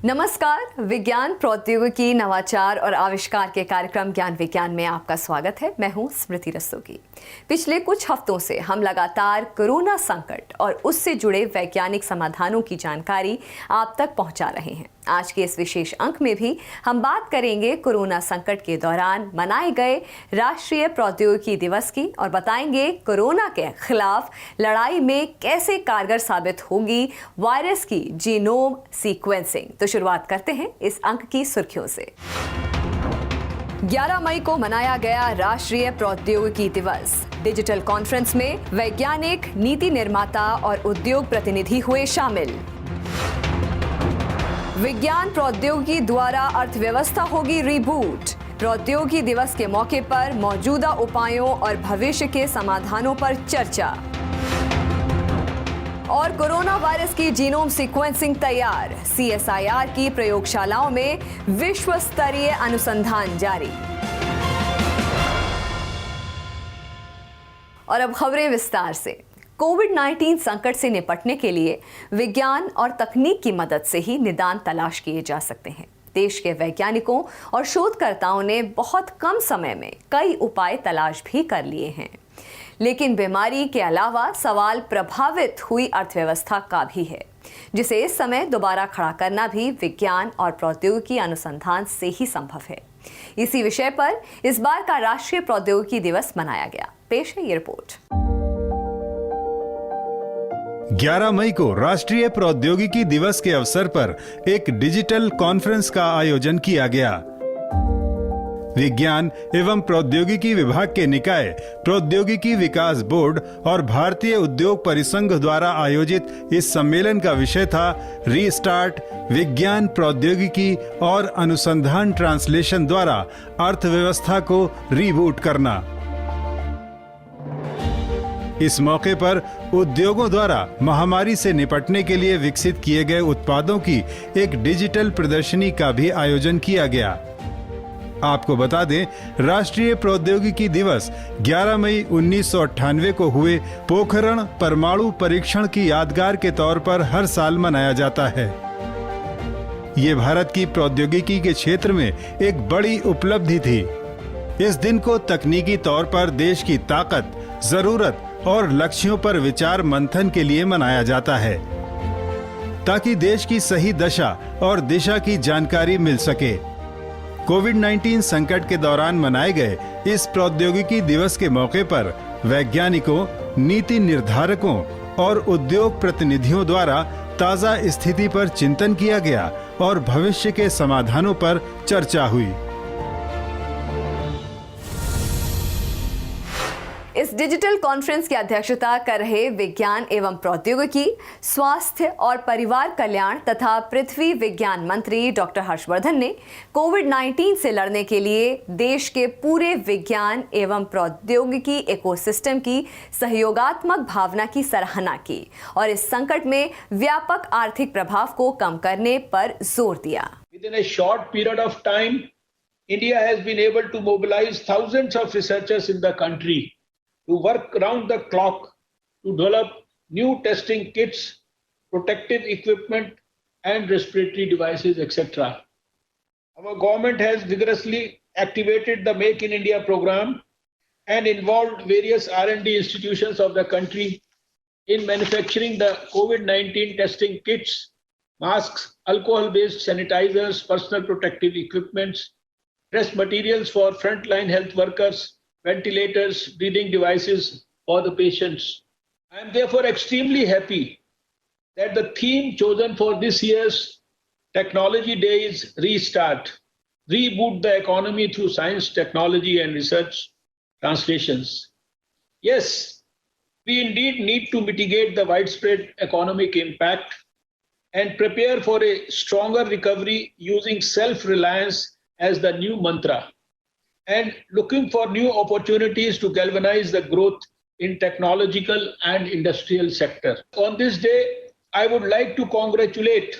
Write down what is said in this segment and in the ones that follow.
नमस्कार। विज्ञान, प्रौद्योगिकी, नवाचार और आविष्कार के कार्यक्रम ज्ञान विज्ञान में आपका स्वागत है। मैं हूं स्मृति रस्तोगी। पिछले कुछ हफ्तों से हम लगातार कोरोना संकट और उससे जुड़े वैज्ञानिक समाधानों की जानकारी आप तक पहुंचा रहे हैं। आज के इस विशेष अंक में भी हम बात करेंगे कोरोना संकट के दौरान मनाए गए राष्ट्रीय प्रौद्योगिकी दिवस की और बताएंगे कोरोना के खिलाफ लड़ाई में कैसे कारगर साबित होगी वायरस की जीनोम सीक्वेंसिंग। तो शुरुआत करते हैं इस अंक की सुर्खियों से। 11 मई को मनाया गया राष्ट्रीय प्रौद्योगिकी दिवस। डिजिटल कॉन्फ्रेंस में वैज्ञानिक, नीति निर्माता और उद्योग प्रतिनिधि हुए शामिल। विज्ञान प्रौद्योगिकी द्वारा अर्थव्यवस्था होगी रीबूट। प्रौद्योगिकी दिवस के मौके पर मौजूदा उपायों और भविष्य के समाधानों पर चर्चा। और कोरोना वायरस की जीनोम सीक्वेंसिंग तैयार। CSIR की प्रयोगशालाओं में विश्व स्तरीय अनुसंधान जारी। और अब खबरें विस्तार से। कोविड-19 संकट से निपटने के लिए विज्ञान और तकनीक की मदद से ही निदान तलाश किए जा सकते हैं। देश के वैज्ञानिकों और शोधकर्ताओं ने बहुत कम समय में कई उपाय तलाश भी कर लिए हैं। लेकिन बीमारी के अलावा सवाल प्रभावित हुई अर्थव्यवस्था का भी है, जिसे इस समय दोबारा खड़ा करना भी विज्ञान और प्रौद्योगिकी अनुसंधान से ही संभव है। इसी विषय पर इस बार का राष्ट्रीय प्रौद्योगिकी दिवस मनाया गया। पेश है ये रिपोर्ट। 11 मई को राष्ट्रीय प्रौद्योगिकी दिवस के अवसर पर एक डिजिटल कॉन्फ्रेंस का आयोजन किया गया। विज्ञान एवं प्रौद्योगिकी विभाग के निकाय प्रौद्योगिकी विकास बोर्ड और भारतीय उद्योग परिसंघ द्वारा आयोजित इस सम्मेलन का विषय था रीस्टार्ट, विज्ञान, प्रौद्योगिकी और अनुसंधान ट्रांसलेशन द्वारा अर्थव्यवस्था को रीबूट करना। इस मौके पर उद्योगों द्वारा महामारी से निपटने के लिए विकसित किए गए उत्पादों की एक डिजिटल प्रदर्शनी का भी आयोजन किया गया। आपको बता दें, राष्ट्रीय प्रौद्योगिकी दिवस 11 मई 1998 को हुए पोखरण परमाणु परीक्षण की यादगार के तौर पर हर साल मनाया जाता है। ये भारत की प्रौद्योगिकी के क्षेत्र में एक बड़ी उपलब्धि थी। इस दिन को तकनीकी तौर पर देश की ताकत, जरूरत और लक्ष्यों पर विचार मंथन के लिए मनाया जाता है, ताकि देश की सही दशा और दिशा की जानकारी मिल सके। कोविड-19 संकट के दौरान मनाए गए इस प्रौद्योगिकी दिवस के मौके पर वैज्ञानिकों, नीति निर्धारकों और उद्योग प्रतिनिधियों द्वारा ताजा स्थिति पर चिंतन किया गया और भविष्य के समाधानों पर चर्चा हुई। इस डिजिटल कॉन्फ्रेंस की अध्यक्षता कर रहे विज्ञान एवं प्रौद्योगिकी, स्वास्थ्य और परिवार कल्याण तथा पृथ्वी विज्ञान मंत्री डॉक्टर हर्षवर्धन ने कोविड-19 से लड़ने के लिए देश के पूरे विज्ञान एवं प्रौद्योगिकी इकोसिस्टम की सहयोगात्मक भावना की सराहना की और इस संकट में व्यापक आर्थिक प्रभाव को कम करने पर जोर दिया। Within a short period of time, India has been able to mobilize thousands of researchers in the country to work round the clock to develop new testing kits, protective equipment and respiratory devices, etc. Our government has vigorously activated the Make in India program and involved various R&D institutions of the country in manufacturing the COVID-19 testing kits, masks, alcohol-based sanitizers, personal protective equipments, test materials for frontline health workers, ventilators, breathing devices for the patients. I am therefore extremely happy that the theme chosen for this year's Technology Day is Restart, reboot the economy through science, technology and research translations. Yes, we indeed need to mitigate the widespread economic impact and prepare for a stronger recovery using self-reliance as the new mantra, and looking for new opportunities to galvanize the growth in technological and industrial sector. On this day, I would like to congratulate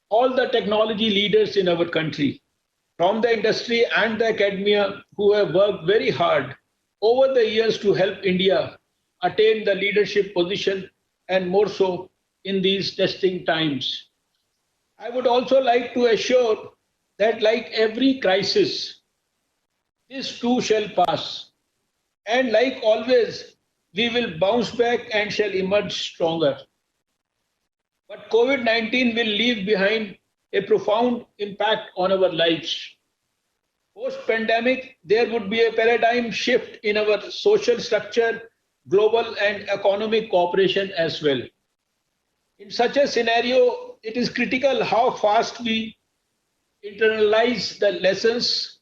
all the technology leaders in our country, from the industry and the academia, who have worked very hard over the years to help India attain the leadership position, and more so in these testing times. I would also like to assure that, like every crisis, this too shall pass. And like always, we will bounce back and shall emerge stronger. But COVID 19 will leave behind a profound impact on our lives. Post pandemic, there would be a paradigm shift in our social structure, global and economic cooperation as well. In such a scenario, it is critical how fast we internalize the lessons,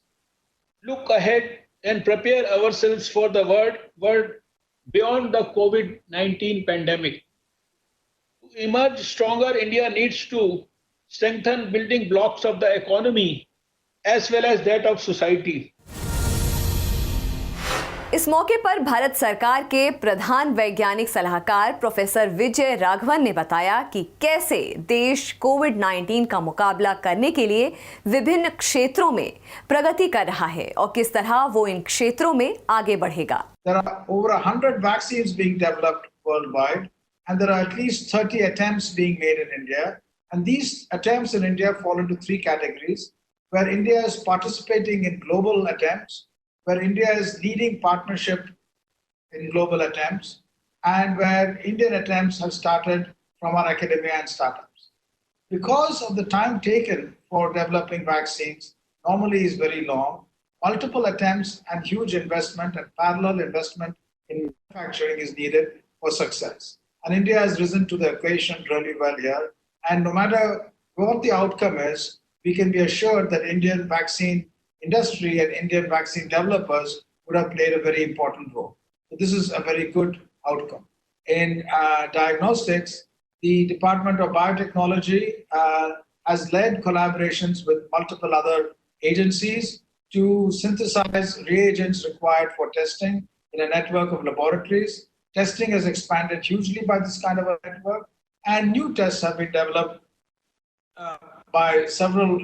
look ahead, and prepare ourselves for the world beyond the COVID 19 pandemic. To emerge stronger, India needs to strengthen building blocks of the economy as well as that of society. इस मौके पर भारत सरकार के प्रधान वैज्ञानिक सलाहकार professor Vijay Raghavan ने बताया कि कैसे देश कोविड-19 का मुकाबला करने के लिए विभिन्न क्षेत्रों में प्रगति कर रहा है और किस तरह वो इन क्षेत्रों में आगे बढ़ेगा। There are over 100 vaccines being developed worldwide, and there are at least 30 attempts being made in India. And these attempts in India fall into three categories, where India is participating in global attempts, where India is leading partnership in global attempts, and where Indian attempts have started from our academia and startups. Because of the time taken for developing vaccines, normally is very long, multiple attempts and huge investment and parallel investment in manufacturing is needed for success. And India has risen to the occasion really well here. And no matter what the outcome is, we can be assured that Indian vaccine industry and Indian vaccine developers would have played a very important role. So this is a very good outcome. In diagnostics, the Department of Biotechnology has led collaborations with multiple other agencies to synthesize reagents required for testing in a network of laboratories. Testing has expanded hugely by this kind of a network, and new tests have been developed by several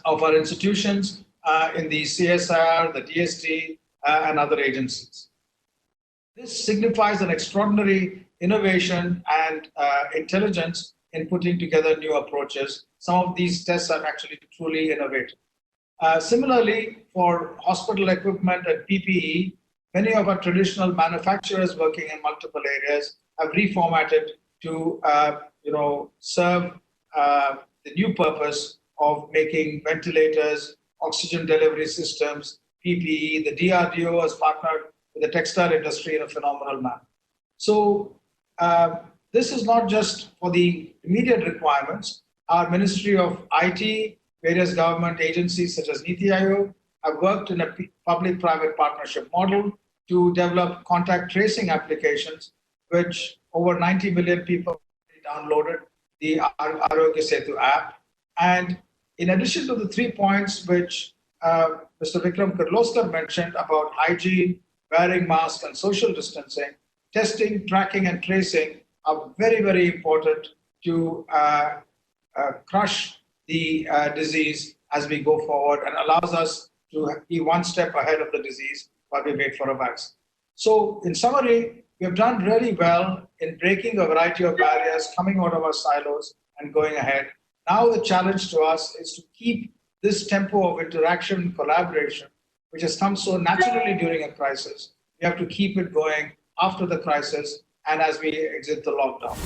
of our institutions in the CSIR, the DST, and other agencies. This signifies an extraordinary innovation and intelligence in putting together new approaches. Some of these tests are actually truly innovative. Similarly, for hospital equipment and PPE, many of our traditional manufacturers working in multiple areas have reformatted to serve the new purpose of making ventilators, oxygen delivery systems, PPE. The DRDO has partnered with the textile industry in a phenomenal manner. So this is not just for the immediate requirements. Our Ministry of IT, various government agencies such as NITI Aayog have worked in a public-private partnership model to develop contact tracing applications, which over 90 million people downloaded the Arogya Setu app. And in addition to the 3 points which Mr. Vikram Kirloskar mentioned about hygiene, wearing masks and social distancing, testing, tracking and tracing are very, very important to crush the disease as we go forward and allows us to be one step ahead of the disease while we wait for a vaccine. So in summary, we have done really well in breaking a variety of barriers, coming out of our silos and going ahead. Now the challenge to us is to keep this tempo of interaction and collaboration, which has come so naturally during a crisis. We have to keep it going after the crisis and as we exit the lockdown.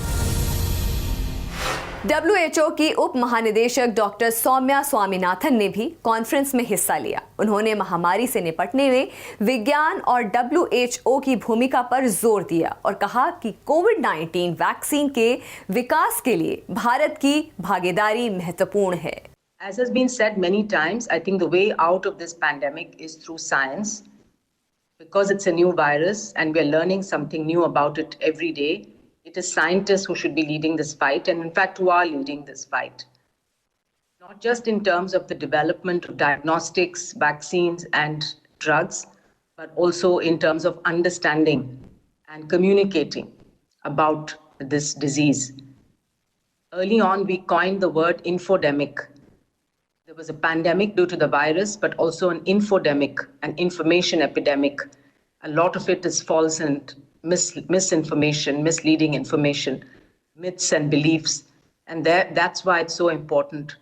WHO की उप महानिदेशक doctor Soumya Swaminathan ने भी conference में हिस्सा लिया। उन्होंने महामारी से निपटने में विज्ञान और WHO की भूमिका पर जोर दिया और कहा कि कोविड-19 वैक्सीन के विकास के लिए भारत की भागीदारी महत्वपूर्ण है। As has been said many times, I think the way out of this pandemic is through science, because it's a new virus and we're learning something new about it every day. It is scientists who should be leading this fight, and in fact, who are leading this fight. Not just in terms of the development of diagnostics, vaccines, and drugs, but also in terms of understanding and communicating about this disease. Early on, we coined the word infodemic. There was a pandemic due to the virus, but also an infodemic, an information epidemic. A lot of it is false and misinformation, misleading information, myths and beliefs And that's why it's so important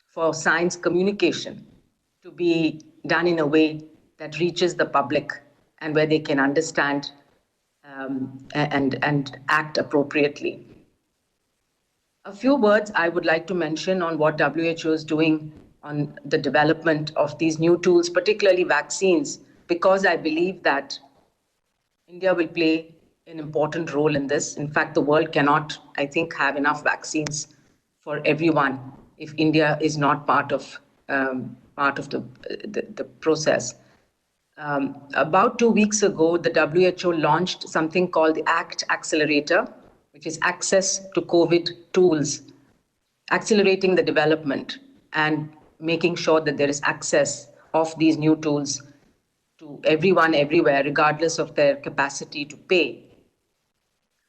for science communication to be done in a way that reaches the public and where they can understand and act appropriately. A few words I would like to mention on what WHO is doing on the development of these new tools, particularly vaccines, because I believe that India will play an important role in this. In fact, the world cannot, I think, have enough vaccines for everyone if India is not part of the process. About 2 weeks ago, the WHO launched something called the ACT Accelerator, which is access to COVID tools, accelerating the development and making sure that there is access of these new tools to everyone, everywhere, regardless of their capacity to pay.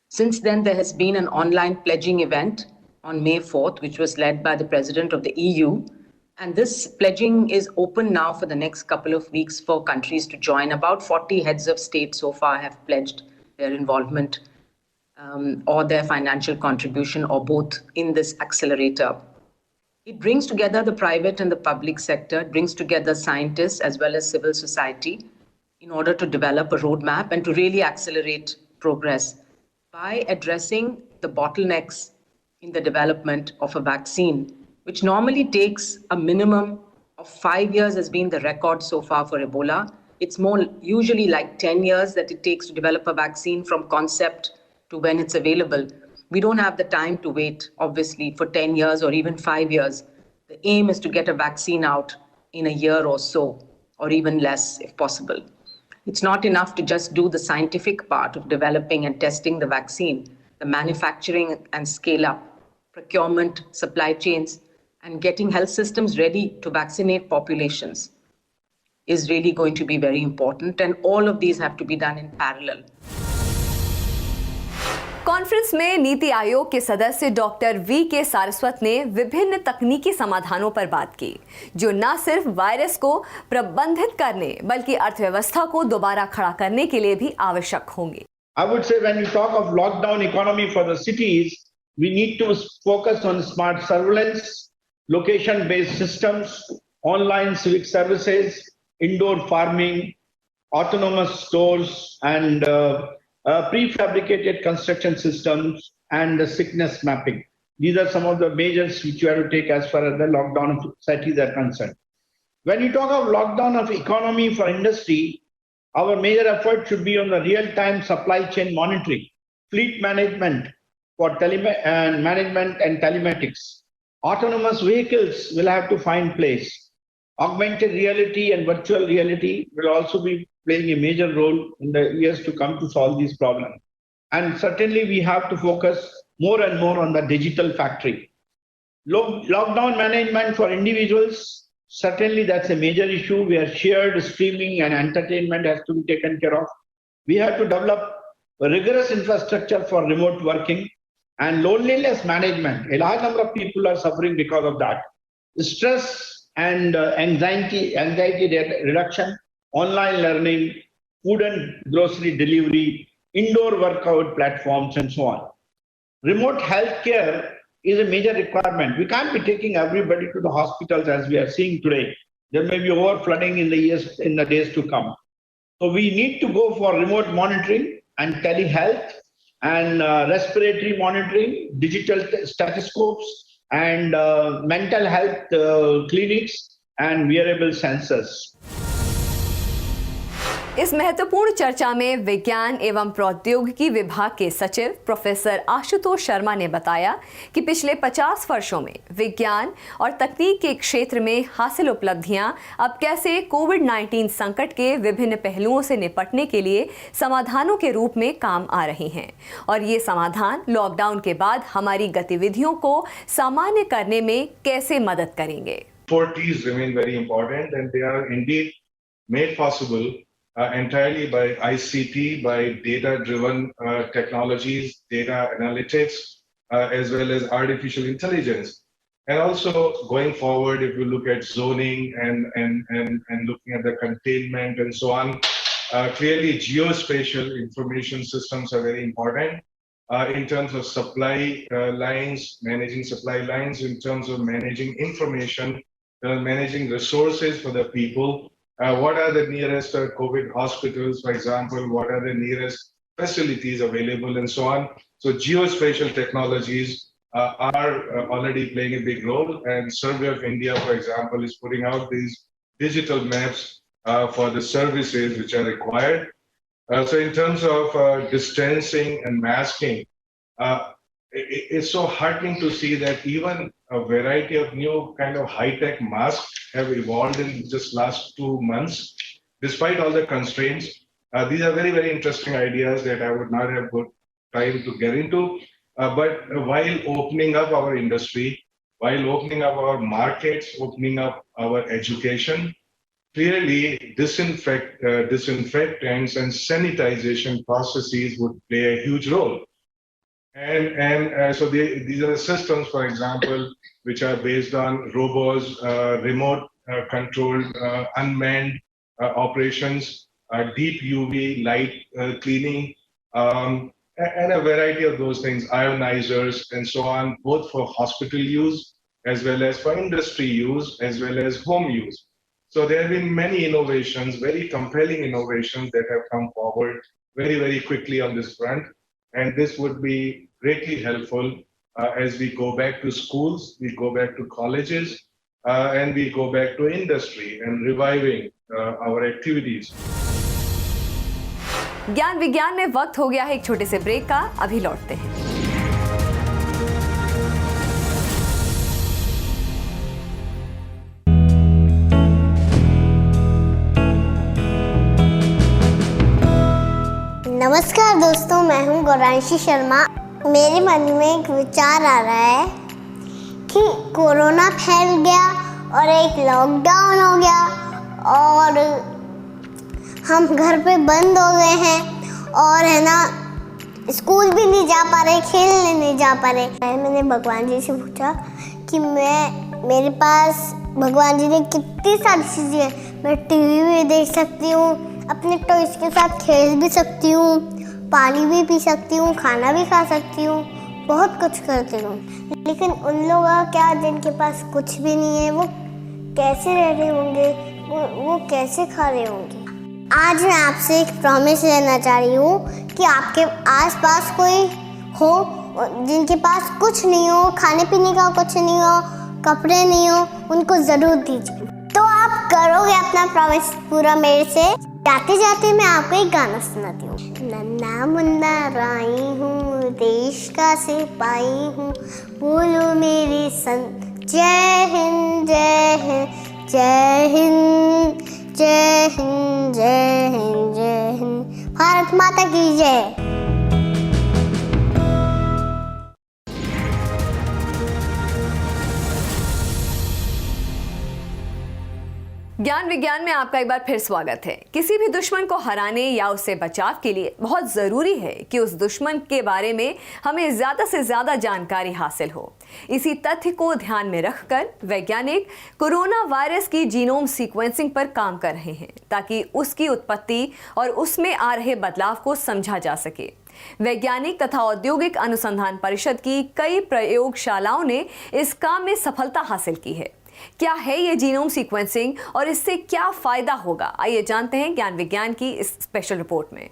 Since then, there has been an online pledging event on May 4th, which was led by the President of the EU. And this pledging is open now for the next couple of weeks for countries to join. About 40 heads of state so far have pledged their involvement or their financial contribution or both in this accelerator. It brings together the private and the public sector. It brings together scientists as well as civil society in order to develop a roadmap and to really accelerate progress by addressing the bottlenecks in the development of a vaccine, which normally takes a minimum of 5 years has been the record so far for Ebola. It's more usually like 10 years that it takes to develop a vaccine from concept to when it's available. We don't have the time to wait, obviously, for 10 years or even 5 years. The aim is to get a vaccine out in a year or so, or even less if possible. It's not enough to just do the scientific part of developing and testing the vaccine. The manufacturing and scale up, procurement, supply chains, and getting health systems ready to vaccinate populations is really going to be very important. And all of these have to be done in parallel. Conference में नीति आयोग के सदस्य doctor VK. Saraswat ने विभिन्न तकनीकी समाधानों पर बात की, जो न सिर्फ वायरस को प्रबंधित करने बल्कि अर्थव्यवस्था को दोबारा खड़ा करने के लिए भी आवश्यक होंगे. I would say when you talk of lockdown economy for the cities, we need to focus on smart surveillance, location-based systems, online civic services, indoor farming, autonomous stores, and prefabricated construction systems and the sickness mapping. These are some of the measures which you have to take as far as the lockdown of cities are concerned. When you talk of lockdown of economy for industry, our major effort should be on the real-time supply chain monitoring, fleet management for management and telematics. Autonomous vehicles will have to find place. Augmented reality and virtual reality will also be playing a major role in the years to come to solve these problems. And certainly we have to focus more and more on the digital factory. Lockdown management for individuals, certainly that's a major issue where shared streaming and entertainment has to be taken care of. We have to develop a rigorous infrastructure for remote working and loneliness management. A large number of people are suffering because of that. Stress and anxiety reduction, online learning, food and grocery delivery, indoor workout platforms, and so on. Remote healthcare is a major requirement. We can't be taking everybody to the hospitals as we are seeing today. There may be overflooding in the days to come. So we need to go for remote monitoring and telehealth and respiratory monitoring, digital stethoscopes, and mental health clinics and wearable sensors. इस महत्वपूर्ण चर्चा में विज्ञान एवं प्रौद्योगिकी विभाग के सचिव प्रोफेसर आशुतोष शर्मा ने बताया कि पिछले 50 वर्षों में विज्ञान और तकनीक के क्षेत्र में हासिल उपलब्धियां अब कैसे कोविड-19 संकट के विभिन्न पहलुओं से निपटने के लिए समाधानों के रूप में काम आ रही हैं और ये समाधान लॉकडाउन के बाद हमारी गतिविधियों को सामान्य करने में कैसे मदद करेंगे. 4 Ts remain very important and they are indeed made possible entirely by ICT, by data-driven technologies, data analytics, as well as artificial intelligence. And also going forward, if you look at zoning and looking at the containment and so on, clearly geospatial information systems are very important. in terms of supply lines, managing supply lines, in terms of managing information, managing resources for the people. What are the nearest COVID hospitals, for example? What are the nearest facilities available, and so on? So geospatial technologies are already playing a big role, and Survey of India, for example, is putting out these digital maps for the services which are required. So in terms of distancing and masking, it's so heartening to see that even a variety of new kind of high-tech masks have evolved in just last 2 months, despite all the constraints. These are very, very interesting ideas that I would not have got time to get into. But while opening up our industry, while opening up our markets, opening up our education, clearly disinfectants and sanitization processes would play a huge role. And so these are the systems, for example, which are based on robots, remote controlled, unmanned operations, deep UV light cleaning, and a variety of those things, ionizers and so on, both for hospital use, as well as for industry use, as well as home use. So there have been many innovations, very compelling innovations that have come forward very, very quickly on this front. And this would be greatly helpful as we go back to schools, we go back to colleges, and we go back to industry and reviving our activities. ज्ञान विज्ञान में वक्त हो गया है एक छोटे से ब्रेक का, अभी लौटते हैं। नमस्कार दोस्तों, मैं हूं गौरांशी शर्मा। मेरे मन में एक विचार आ रहा है कि कोरोना फैल गया और एक लॉकडाउन हो गया और हम घर पे बंद हो गए हैं और है ना, स्कूल भी नहीं जा पा रहे, खेलने नहीं जा पा रहे। मैंने भगवान जी से पूछा कि मेरे पास भगवान जी ने कितनी सारी चीज़ें हैं, मैं टीवी भी देख सकती हूँ, अपने टॉयज के साथ खेल भी सकती हूँ, पानी भी पी सकती हूँ, खाना भी खा सकती हूँ, बहुत कुछ करती हूँ। लेकिन उन लोगों का क्या, जिनके पास कुछ भी नहीं है, वो कैसे रह रहे होंगे, वो कैसे खा रहे होंगे। आज मैं आपसे एक प्रॉमिस लेना चाह रही हूँ कि आपके आसपास कोई हो जिनके पास कुछ नहीं हो, खाने पीने का कुछ नहीं हो, कपड़े नहीं हो, उनको ज़रूर दीजिए। तो आप करोगे अपना प्रॉमिस पूरा मेरे से। जाते जाते मैं आपको एक गाना सुनाती हूँ। नन्ना मुन्ना राई हूँ, देश का सिपाही हूँ, बोलो मेरे संग जय हिंद जय हिंद जय हिंद जय हिंद जय हिंद जय हिंद, भारत माता की जय। ज्ञान विज्ञान में आपका एक बार फिर स्वागत है। किसी भी दुश्मन को हराने या उससे बचाव के लिए बहुत ज़रूरी है कि उस दुश्मन के बारे में हमें ज़्यादा से ज़्यादा जानकारी हासिल हो। इसी तथ्य को ध्यान में रखकर वैज्ञानिक कोरोना वायरस की जीनोम सीक्वेंसिंग पर काम कर रहे हैं ताकि उसकी उत्पत्ति और उसमें आ रहे बदलाव को समझा जा सके। वैज्ञानिक तथा औद्योगिक अनुसंधान परिषद की कई प्रयोगशालाओं ने इस काम में सफलता हासिल की है। क्या है ये जीनोम सीक्वेंसिंग और इससे क्या फायदा होगा, आइए जानते हैं ज्ञान विज्ञान की इस स्पेशल रिपोर्ट में।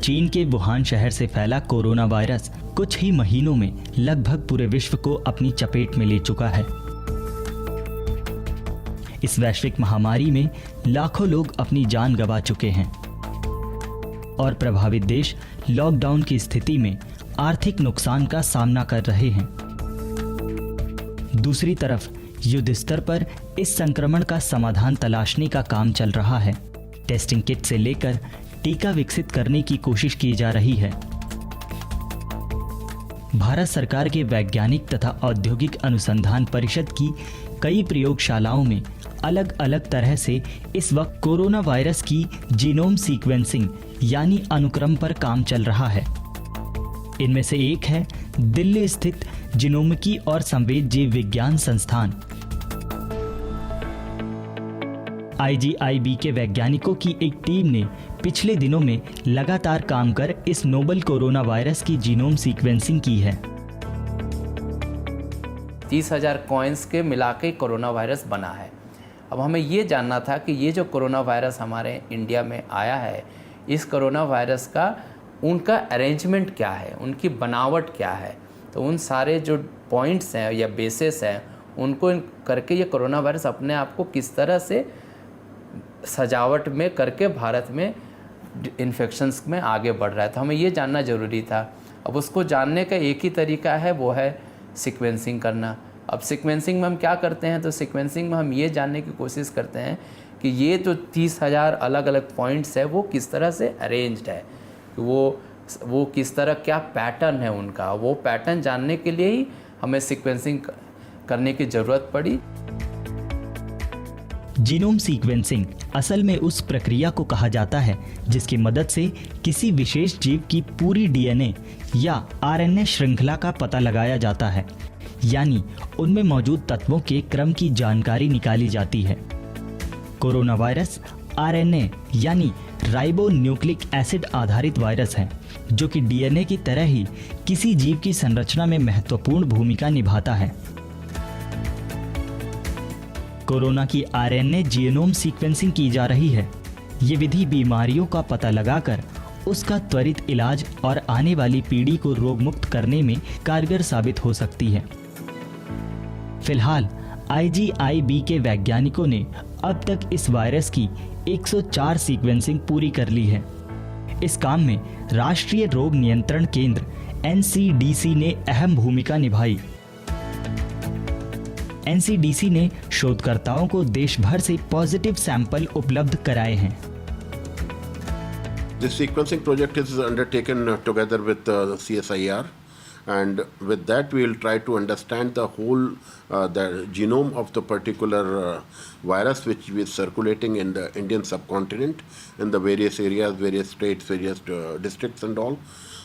चीन के वुहान शहर से फैला कोरोना वायरस कुछ ही महीनों में लगभग पूरे विश्व को अपनी चपेट में ले चुका है। इस वैश्विक महामारी में लाखों लोग अपनी जान गंवा चुके हैं और प्रभावित देश लॉकडाउन की स्थिति में आर्थिक नुकसान का सामना कर रहे हैं। दूसरी तरफ युद्ध स्तर पर इस संक्रमण का समाधान तलाशने का काम चल रहा है। टेस्टिंग किट से लेकर टीका विकसित करने की कोशिश की जा रही है। भारत सरकार के वैज्ञानिक तथा औद्योगिक अनुसंधान परिषद की कई प्रयोगशालाओं में अलग अलग तरह से इस वक्त कोरोना वायरस की जीनोम सीक्वेंसिंग यानी अनुक्रम पर काम चल रहा है। इनमें से एक है दिल्ली स्थित जीनोमिकी और संवेद जीव विज्ञान संस्थान। IGIB के वैज्ञानिकों की एक टीम ने पिछले दिनों में लगातार काम कर इस नोबल कोरोना वायरस की जीनोम सीक्वेंसिंग की है। 30,000 कॉइन्स के मिला के कोरोना वायरस बना है। अब हमें ये जानना था कि ये जो कोरोना वायरस हमारे इंडिया में आया है, इस कोरोना वायरस का उनका अरेंजमेंट क्या है, उनकी बनावट क्या है। तो उन सारे जो पॉइंट्स हैं या बेसिस हैं, उनको करके ये कोरोना वायरस अपने आप को किस तरह से सजावट में करके भारत में इन्फेक्शंस में आगे बढ़ रहा है, तो हमें ये जानना ज़रूरी था। अब उसको जानने का एक ही तरीका है, वो है सीक्वेंसिंग करना। अब सीक्वेंसिंग में हम क्या करते हैं, तो सीक्वेंसिंग में हम ये जानने की कोशिश करते हैं कि ये जो 30,000 अलग अलग पॉइंट्स है वो किस तरह से अरेंज्ड है, वो किस तरह, क्या पैटर्न है उनका। वो पैटर्न जानने के लिए ही हमें सीक्वेंसिंग करने की ज़रूरत पड़ी। जीनोम सीक्वेंसिंग असल में उस प्रक्रिया को कहा जाता है जिसकी मदद से किसी विशेष जीव की पूरी डीएनए या आरएनए श्रृंखला का पता लगाया जाता है, यानी उनमें मौजूद तत्वों के क्रम की जानकारी निकाली जाती है। कोरोना वायरस आरएनए यानी राइबो न्यूक्लिक एसिड आधारित वायरस है, जो कि डीएनए की तरह ही किसी जीव की संरचना में महत्वपूर्ण भूमिका निभाता है। कोरोना की आरएनए जीनोम सीक्वेंसिंग की जा रही है। ये विधि बीमारियों का पता लगाकर उसका त्वरित इलाज और आने वाली पीढ़ी को रोगमुक्त करने में कारगर साबित हो सकती है। फिलहाल IGIB के वैज्ञानिकों ने अब तक इस वायरस की 104 सीक्वेंसिंग पूरी कर ली है। इस काम में राष्ट्रीय रोग नियंत्रण केंद्र NCDC ने अहम भूमिका निभाई। NCDC ने शोधकर्ताओं को देश भर से पॉजिटिव सैंपल उपलब्ध कराए हैं। This sequencing project is undertaken together with CSIR, and with that we will try to understand the whole the genome of the particular virus which is circulating in the Indian subcontinent in the various areas, various states, various districts and all,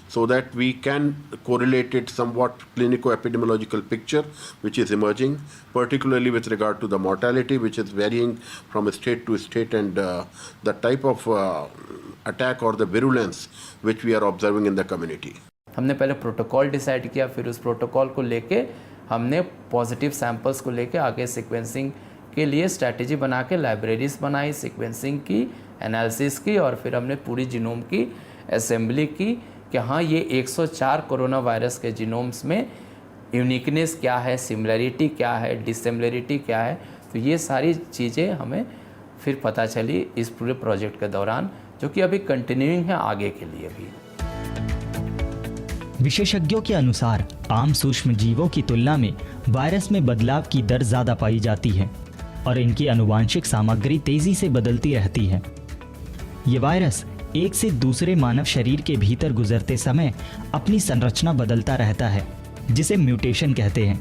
so that we can correlate it somewhat clinico-epidemiological picture which is emerging, particularly with regard to the mortality which is varying from state to state, and the type of attack or the virulence which we are observing in the community. हमने पहले protocol decide किया, फिर उस protocol को लेके हमने positive samples को लेके आगे सीक्वेंसिंग के लिए स्ट्रैटेजी बना के लाइब्रेरीज बनाई, सीक्वेंसिंग की, एनालिसिस की, और फिर हमने पूरी जीनोम की असेंबली की कि हाँ ये 104 कोरोना वायरस के जीनोम्स में यूनिकनेस क्या है, सिमिलरिटी क्या है, डिसिमिलरिटी क्या है। तो ये सारी चीज़ें हमें फिर पता चली इस पूरे प्रोजेक्ट के दौरान, जो कि अभी कंटिन्यूइंग है आगे के लिए भी। विशेषज्ञों के अनुसार आम सूक्ष्म जीवों की तुलना में वायरस में बदलाव की दर ज्यादा पाई जाती है और इनकी आनुवांशिक सामग्री तेजी से बदलती रहती है। ये वायरस एक से दूसरे मानव शरीर के भीतर गुजरते समय अपनी संरचना बदलता रहता है, जिसे म्यूटेशन कहते हैं।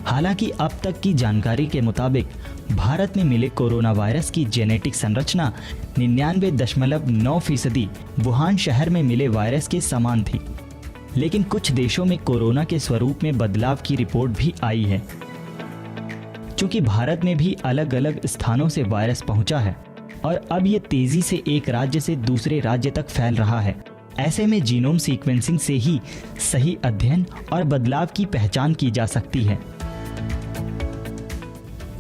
हालांकि अब तक की जानकारी के मुताबिक भारत में मिले कोरोना वायरस की जेनेटिक संरचना 99.9% वुहान शहर में मिले वायरस के समान थी, लेकिन कुछ देशों में कोरोना के स्वरूप में बदलाव की रिपोर्ट भी आई है। चूंकि भारत में भी अलग अलग स्थानों से वायरस पहुंचा है और अब ये तेजी से एक राज्य से दूसरे राज्य तक फैल रहा है, ऐसे में जीनोम सीक्वेंसिंग से ही सही अध्ययन और बदलाव की पहचान की जा सकती है।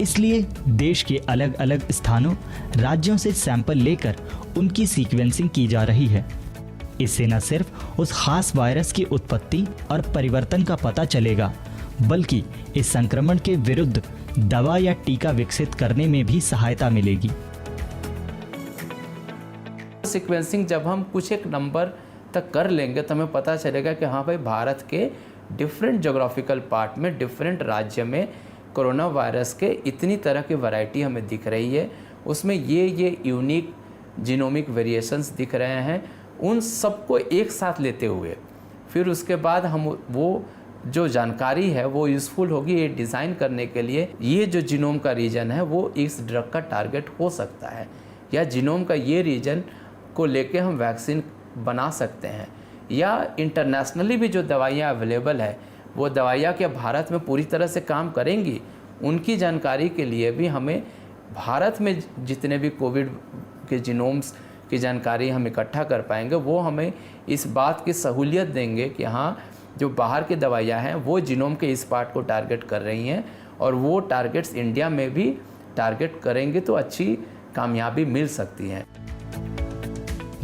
इसलिए देश के अलग अलग स्थानों, राज्यों से सैंपल लेकर उनकी सीक्वेंसिंग की जा रही है। इससे न सिर्फ उस खास वायरस की उत्पत्ति और परिवर्तन का पता चलेगा, बल्कि इस संक्रमण के विरुद्ध दवा या टीका विकसित करने में भी सहायता मिलेगी। सीक्वेंसिंग जब हम कुछ एक नंबर तक कर लेंगे तो हमें पता चलेगा कि हाँ भाई, भारत के डिफरेंट जोग्राफिकल पार्ट में, डिफरेंट राज्य में कोरोना वायरस के इतनी तरह की वैरायटी हमें दिख रही है। उसमें ये यूनिक जीनोमिक वेरिएशंस दिख रहे हैं। उन सबको एक साथ लेते हुए फिर उसके बाद हम वो जो जानकारी है वो यूज़फुल होगी ये डिज़ाइन करने के लिए। ये जो जीनोम का रीजन है वो इस ड्रग का टारगेट हो सकता है, या जीनोम का ये रीजन को लेके हम वैक्सीन बना सकते हैं, या इंटरनेशनली भी जो दवाइयाँ अवेलेबल है वो दवाइयाँ क्या भारत में पूरी तरह से काम करेंगी, उनकी जानकारी के लिए भी हमें भारत में जितने भी कोविड के जीनोम्स की जानकारी हम इकट्ठा कर पाएंगे, वो हमें इस बात की सहूलियत देंगे कि हाँ, जो बाहर की दवाइयाँ हैं वो जीनोम के इस पार्ट को टारगेट कर रही हैं और वो टारगेट्स इंडिया में भी टारगेट करेंगे तो अच्छी कामयाबी मिल सकती है।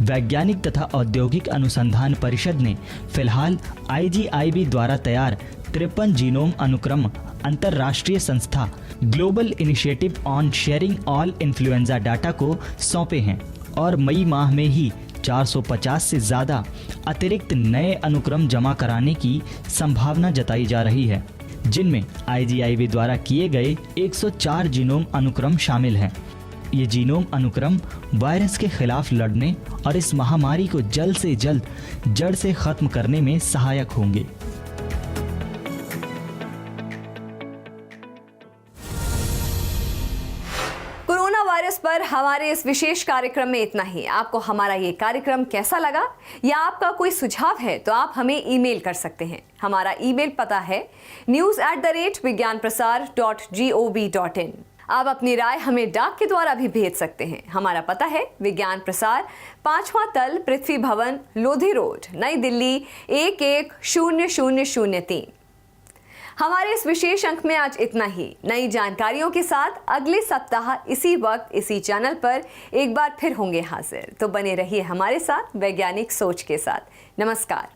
वैज्ञानिक तथा औद्योगिक अनुसंधान परिषद ने फिलहाल IGIB द्वारा तैयार 53 जीनोम अनुक्रम अंतर्राष्ट्रीय संस्था global initiative on sharing all influenza data को सौंपे हैं और मई माह में ही 450 से ज़्यादा अतिरिक्त नए अनुक्रम जमा कराने की संभावना जताई जा रही है, जिनमें IGIB द्वारा किए गए 104 जीनोम अनुक्रम शामिल हैं। ये जीनोम अनुक्रम वायरस के खिलाफ लड़ने और इस महामारी को जल्द से जल्द जड़ से खत्म करने में सहायक होंगे। कोरोना वायरस पर हमारे इस विशेष कार्यक्रम में इतना ही। आपको हमारा ये कार्यक्रम कैसा लगा या आपका कोई सुझाव है तो आप हमें ईमेल कर सकते हैं। हमारा ईमेल पता है news@vigyanprasar.gov.in। आप अपनी राय हमें डाक के द्वारा भी भेज सकते हैं। हमारा पता है विज्ञान प्रसार, 5वां तल, पृथ्वी भवन, लोधी रोड, नई दिल्ली 110003। हमारे इस विशेष अंक में आज इतना ही। नई जानकारियों के साथ अगले सप्ताह इसी वक्त इसी चैनल पर एक बार फिर होंगे हाजिर। तो बने रहिए हमारे साथ वैज्ञानिक सोच के साथ। नमस्कार।